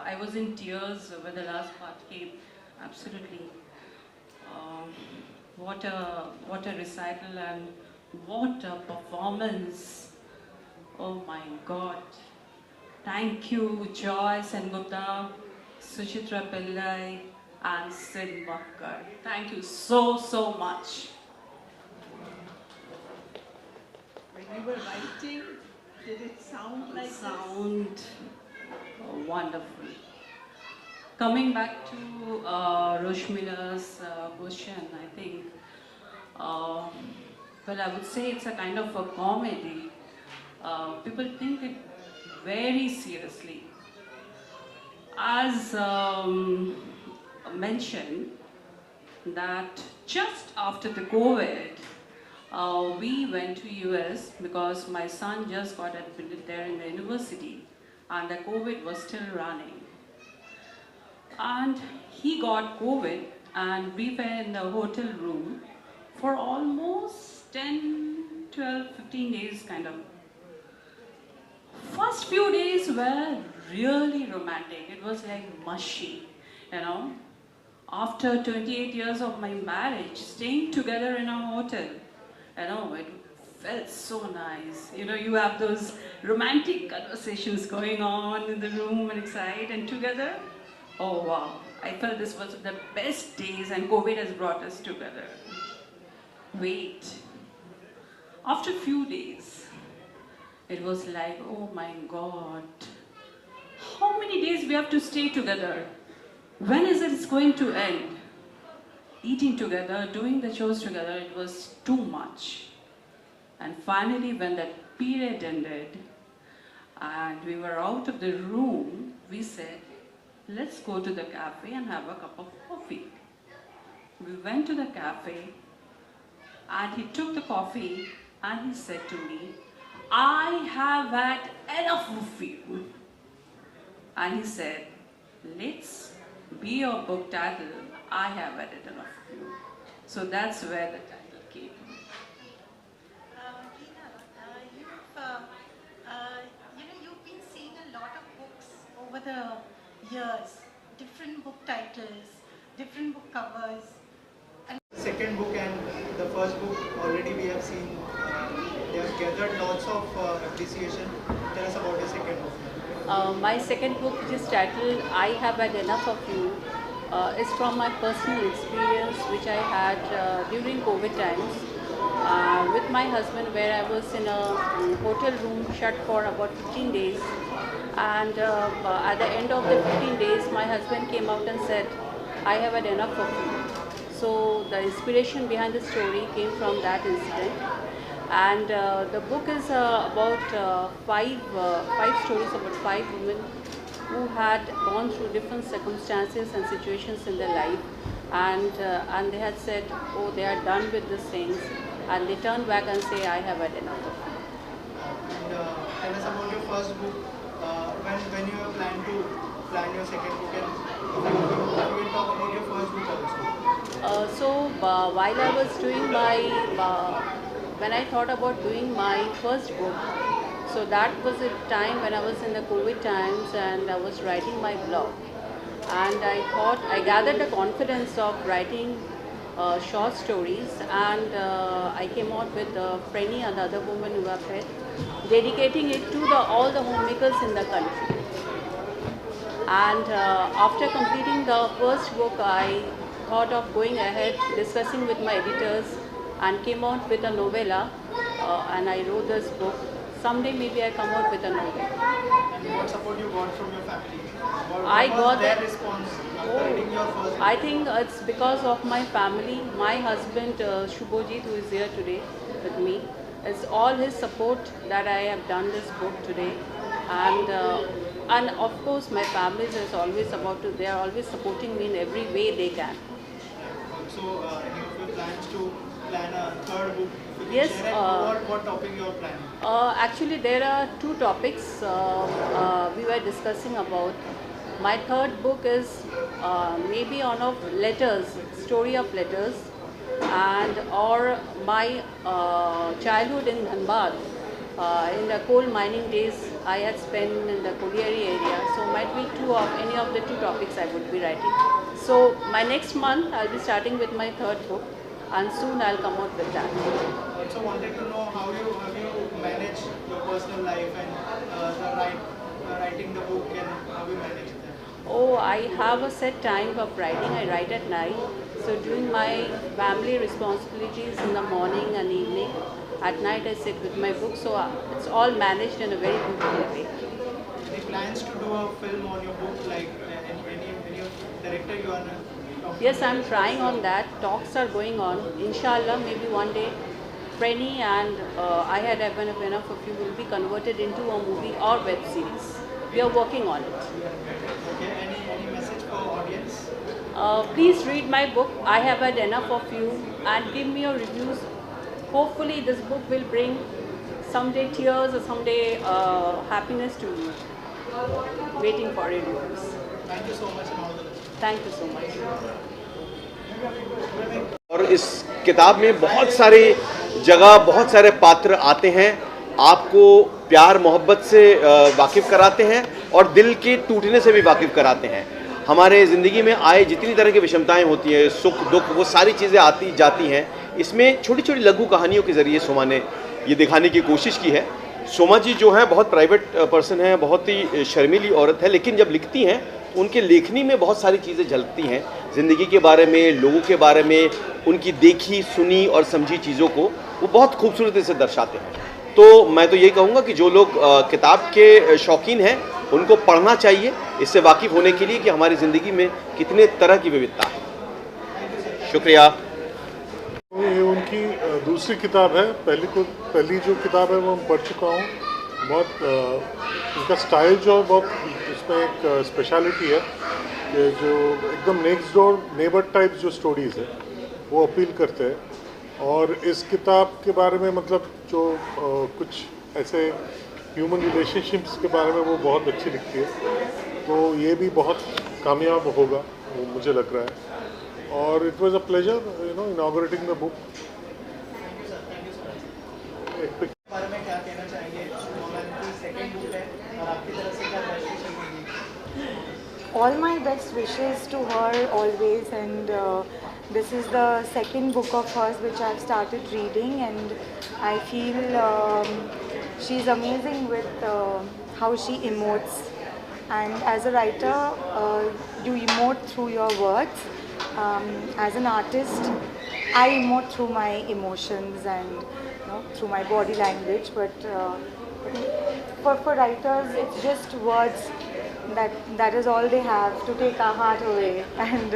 I was in tears when the last part came. Absolutely. Um, what a recital and what a performance. Oh my God. Thank you, Joyce and Gupta, Suchitra Pillai, and Sid Bakkar. Thank you so much. When you were writing, did it sound like Sound wonderful. Coming back to Roshmila's question, I think, well, I would say it's a kind of a comedy. People think it very seriously. As mentioned, that just after the COVID, we went to US because my son just got admitted there in the university and the COVID was still running. And he got COVID and we were in the hotel room for almost 10, 12, 15 days kind of. First few days were really romantic. It was like mushy, you know. After 28 years of my marriage, staying together in a hotel, you know, it felt so nice. You know, you have those romantic conversations going on in the room and inside and together. Oh wow, I felt this was the best days and COVID has brought us together. Wait, after a few days, it was like, oh my God, how many days we have to stay together? When is it going to end? Eating together, doing the chores together, it was too much. And finally, when that period ended and we were out of the room, we said, let's go to the cafe and have a cup of coffee. We went to the cafe and he took the coffee and he said to me, I have had enough of you. And he said, let's be your book title, I have had enough of you. So that's where the title came. You've been seeing a lot of books over the years, different book titles, different book covers. Second book and the first book already we have seen they have gathered lots of appreciation. Tell us about the second book. My second book, which is titled I Have Had Enough of You, is from my personal experience which I had during COVID times with my husband, where I was in a hotel room shut for about 15 days. And at the end of the 15 days, my husband came out and said, I have had enough of you. So the inspiration behind the story came from that incident. And the book is about five stories about 5 women who had gone through different circumstances and situations in their life, and they had said, oh, they are done with these things, and they turn back and say, I have had enough of it. And tell us about your first book. When you have plan your second book, and you will talk about your first book also. While I was doing my when I thought about doing my first book, so that was a time when I was in the COVID times and I was writing my blog. And I thought, I gathered the confidence of writing short stories, and I came out with Frenny and the other woman who have read, dedicating it to all the homemakers in the country. And after completing the first book, I thought of going ahead, discussing with my editors, and came out with a novella, and I wrote this book. Someday maybe I come out with a novel. And what support you got from your family? I got their response after reading your first book? I think it's because of my family. My husband Shubhojit, who is here today with me, it's all his support that I have done this book today. And of course my family is always they are always supporting me in every way they can. Also, any of your plans to plan a third book? Yes. What topic you are planning? Actually, there are 2 topics we were discussing about. My third book is maybe on of letters, story of letters, and or my childhood in Dhanbad in the coal mining days I had spent in the Colliery area, so might be any of the two topics I would be writing. So my next month I'll be starting with my third book, and soon I'll come out with that. Also wanted to know how you manage your personal life and writing the book, and how you manage that. Oh, I have a set time of writing. I write at night. So doing my family responsibilities in the morning and evening. At night I sit with my book. So it's all managed in a very beautiful way. Any plans to do a film on your book, like any director you are talking Yes, to? I'm trying on that. Talks are going on. Inshallah, maybe one day Prenny and I Had Enough of You will be converted into a movie or web series. We are working on it. Okay, any message for audience? Please read my book, I Have Had Enough of You, and give me your reviews. Hopefully this book will bring someday tears or someday happiness to you. Waiting for reviews. Thank you so much and all the best. Thank you so much. और इस किताब में बहुत सारे जगह, बहुत सारे पात्र आते हैं, आपको प्यार मोहब्बत से वाकिफ़ कराते हैं और दिल के टूटने से भी वाकिफ़ कराते हैं। हमारे ज़िंदगी में आए जितनी तरह की विषमताएं होती हैं, सुख दुख, वो सारी चीज़ें आती जाती हैं। इसमें छोटी छोटी लघु कहानियों के ज़रिए सोमा ने ये दिखाने की कोशिश की है। सोमा जी जो है बहुत प्राइवेट पर्सन है, बहुत ही शर्मीली औरत है, लेकिन जब लिखती हैं तो उनके लेखनी में बहुत सारी चीज़ें झलकती हैं, ज़िंदगी के बारे में, लोगों के बारे में, उनकी देखी सुनी और समझी चीज़ों को वो बहुत खूबसूरती से दर्शाते हैं। तो मैं तो यही कहूँगा कि जो लोग किताब के शौकीन हैं उनको पढ़ना चाहिए, इससे वाकिफ़ होने के लिए कि हमारी ज़िंदगी में कितने तरह की विविधता है। शुक्रिया। ये उनकी दूसरी किताब है। पहली जो किताब है वो मैं पढ़ चुका हूँ। बहुत उनका स्टाइल जो बहुत, उसमें एक स्पेशलिटी है कि जो एकदम नेक्स्ट डोर नेबर टाइप जो स्टोरीज़ है वो अपील करते हैं। और इस किताब के बारे में मतलब जो कुछ ऐसे ह्यूमन रिलेशनशिप्स के बारे में वो बहुत अच्छी लिखती है, तो ये भी बहुत कामयाब होगा वो मुझे लग रहा है। और it was a pleasure inaugurating the book. बारे में क्या कहना चाहेंगे? की सेकंड बुक है और आपकी तरफ से क्या best wishes? All my best wishes to her always, and this is the second book of hers which I've started reading, and I feel she's amazing with how she emotes, and as a writer you emote through your words. As an artist I emote through my emotions and through my body language, but for writers it's just words that is all they have to take our heart away, and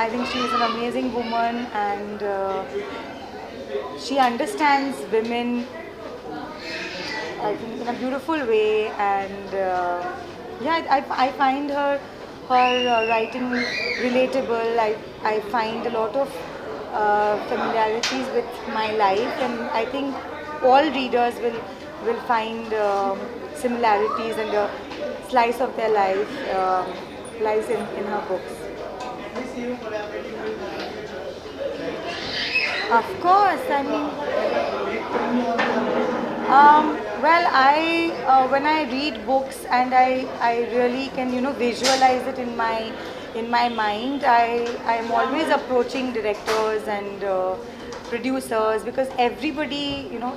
I think she is an amazing woman, and she understands women I think in a beautiful way, and I find her writing relatable. I find a lot of familiarities with my life, and I think all readers will find similarities, and a slice of their life lies in her books. I see you collaborating with Of course, I mean, well, when I read books and I really can visualize it in my mind. I am always approaching directors and producers, because everybody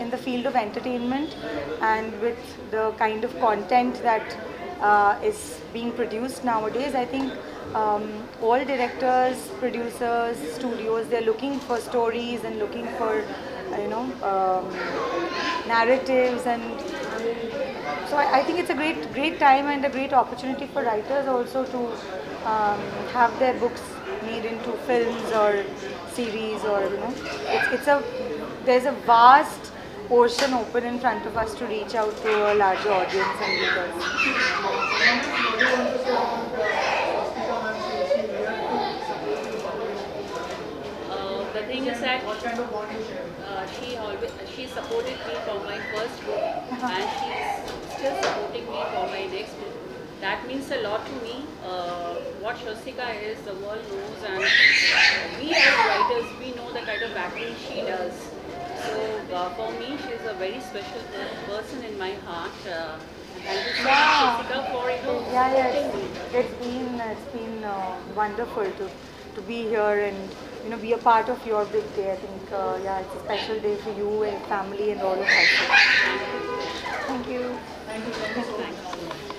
in the field of entertainment and with the kind of content that is being produced nowadays, I think all directors, producers, studios, they're looking for stories and looking for narratives, and so I think it's a great time and a great opportunity for writers also to have their books made into films or series, or there's a vast ocean open in front of us to reach out to a larger audience and readers. The thing is that what kind of bond you share? she supported me for my first book, and she's still supporting me for my next book. That means a lot to me. What Swastika is, the world knows, and we as writers, we know the kind of acting she does. So for me, she's a very special person in my heart. Thank you so Yeah. much, Jessica, for Yeah, supporting me. it's been wonderful to be here and be a part of your big day. I think yeah, it's a special day for you and family and all of us. Thank you. Thank you so much.